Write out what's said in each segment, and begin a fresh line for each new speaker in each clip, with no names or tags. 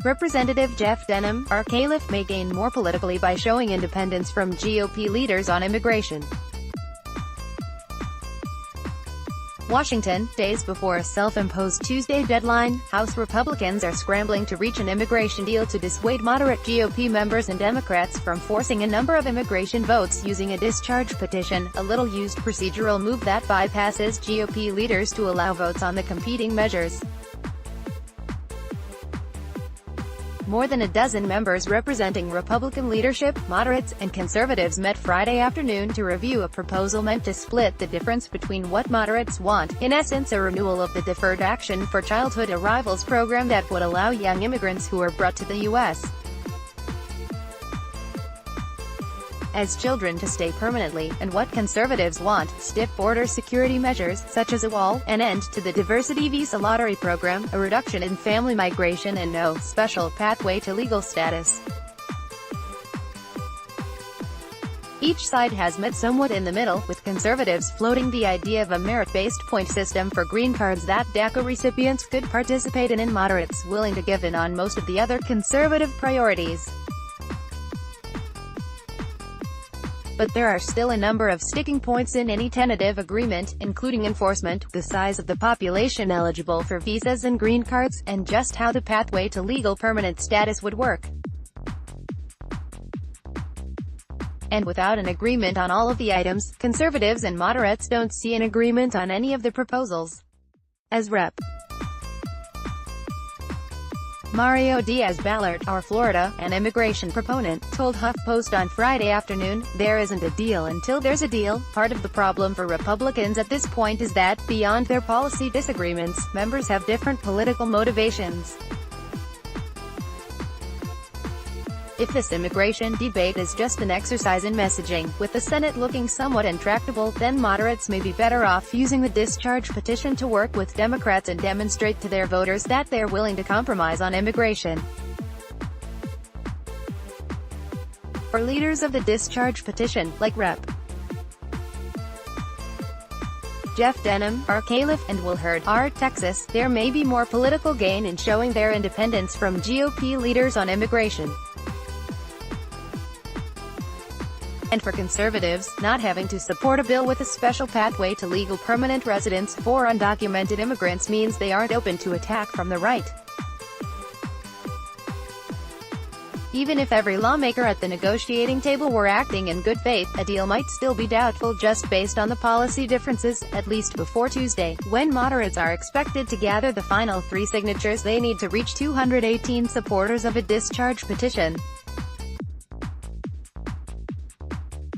Representative Jeff Denham, R. Califf may gain more politically by showing independence from GOP leaders on immigration. Washington, days before a self-imposed Tuesday deadline, House Republicans are scrambling to reach an immigration deal to dissuade moderate GOP members and Democrats from forcing a number of immigration votes using a discharge petition, a little-used procedural move that bypasses GOP leaders to allow votes on the competing measures. More than a dozen members representing Republican leadership, moderates, and conservatives met Friday afternoon to review a proposal meant to split the difference between what moderates want, in essence a renewal of the Deferred Action for Childhood Arrivals program that would allow young immigrants who are brought to the U.S. as children to stay permanently, and what conservatives want, stiff border security measures, such as a wall, an end to the diversity visa lottery program, a reduction in family migration and no special pathway to legal status. Each side has met somewhat in the middle, with conservatives floating the idea of a merit-based point system for green cards that DACA recipients could participate in, and moderates willing to give in on most of the other conservative priorities. But there are still a number of sticking points in any tentative agreement, including enforcement, the size of the population eligible for visas and green cards, and just how the pathway to legal permanent status would work. And without an agreement on all of the items, conservatives and moderates don't see an agreement on any of the proposals. As Rep. Mario Diaz-Balart, our Florida, an immigration proponent, told HuffPost on Friday afternoon, "There isn't a deal until there's a deal." Part of the problem for Republicans at this point is that, beyond their policy disagreements, members have different political motivations. If this immigration debate is just an exercise in messaging, with the Senate looking somewhat intractable, then moderates may be better off using the discharge petition to work with Democrats and demonstrate to their voters that they're willing to compromise on immigration. For leaders of the discharge petition, like Rep. Jeff Denham, R. Califf, and Will Hurd, R. Texas, there may be more political gain in showing their independence from GOP leaders on immigration. And for conservatives, not having to support a bill with a special pathway to legal permanent residence for undocumented immigrants means they aren't open to attack from the right. Even if every lawmaker at the negotiating table were acting in good faith, a deal might still be doubtful just based on the policy differences, at least before Tuesday, when moderates are expected to gather the final 3 signatures they need to reach 218 supporters of a discharge petition.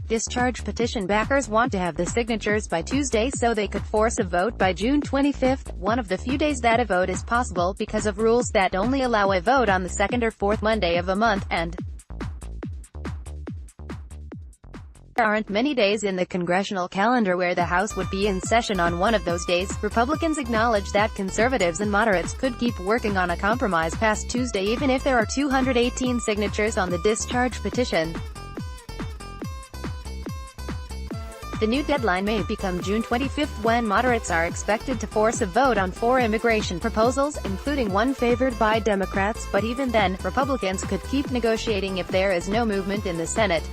Discharge petition backers want to have the signatures by Tuesday so they could force a vote by June 25, one of the few days that a vote is possible because of rules that only allow a vote on the second or fourth Monday of a month, and there aren't many days in the congressional calendar where the House would be in session on one of those days. Republicans acknowledge that conservatives and moderates could keep working on a compromise past Tuesday even if there are 218 signatures on the discharge petition. The new deadline may become June 25 when moderates are expected to force a vote on 4 immigration proposals, including one favored by Democrats, but even then, Republicans could keep negotiating if there is no movement in the Senate.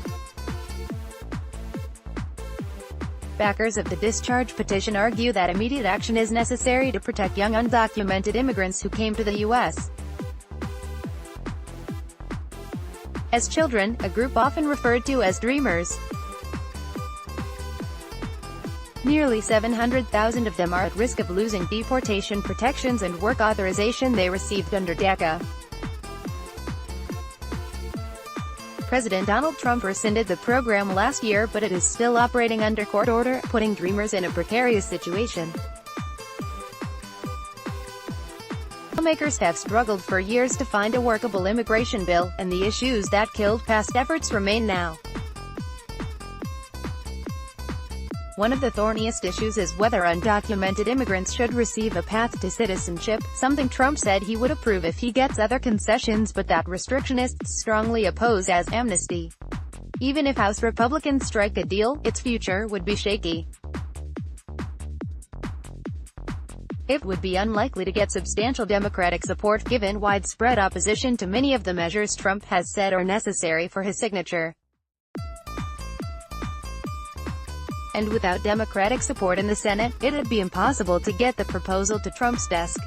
Backers of the discharge petition argue that immediate action is necessary to protect young undocumented immigrants who came to the U.S. as children, a group often referred to as dreamers. Nearly 700,000 of them are at risk of losing deportation protections and work authorization they received under DACA. President Donald Trump rescinded the program last year, but it is still operating under court order, putting dreamers in a precarious situation. Lawmakers have struggled for years to find a workable immigration bill, and the issues that killed past efforts remain now. One of the thorniest issues is whether undocumented immigrants should receive a path to citizenship, something Trump said he would approve if he gets other concessions, but that restrictionists strongly oppose as amnesty. Even if House Republicans strike a deal, its future would be shaky. it would be unlikely to get substantial Democratic support, given widespread opposition to many of the measures Trump has said are necessary for his signature. And without Democratic support in the Senate, it would be impossible to get the proposal to Trump's desk.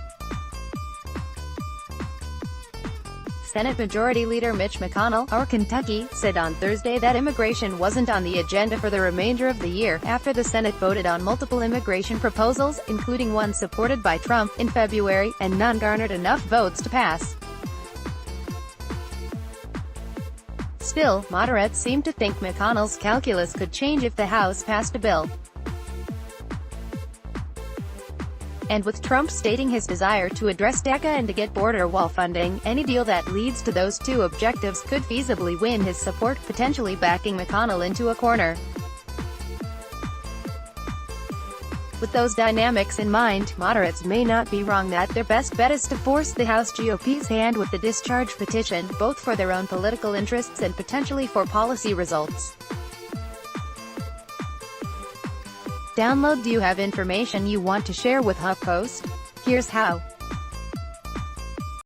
Senate Majority Leader Mitch McConnell, of Kentucky, said on Thursday that immigration wasn't on the agenda for the remainder of the year, after the Senate voted on multiple immigration proposals, including one supported by Trump, in February, and none garnered enough votes to pass. Still, moderates seem to think McConnell's calculus could change if the House passed a bill. And with Trump stating his desire to address DACA and to get border wall funding, any deal that leads to those two objectives could feasibly win his support, potentially backing McConnell into a corner. With those dynamics in mind, moderates may not be wrong that their best bet is to force the House GOP's hand with the discharge petition, both for their own political interests and potentially for policy results. Download. Do you have information you want to share with HuffPost? Here's how.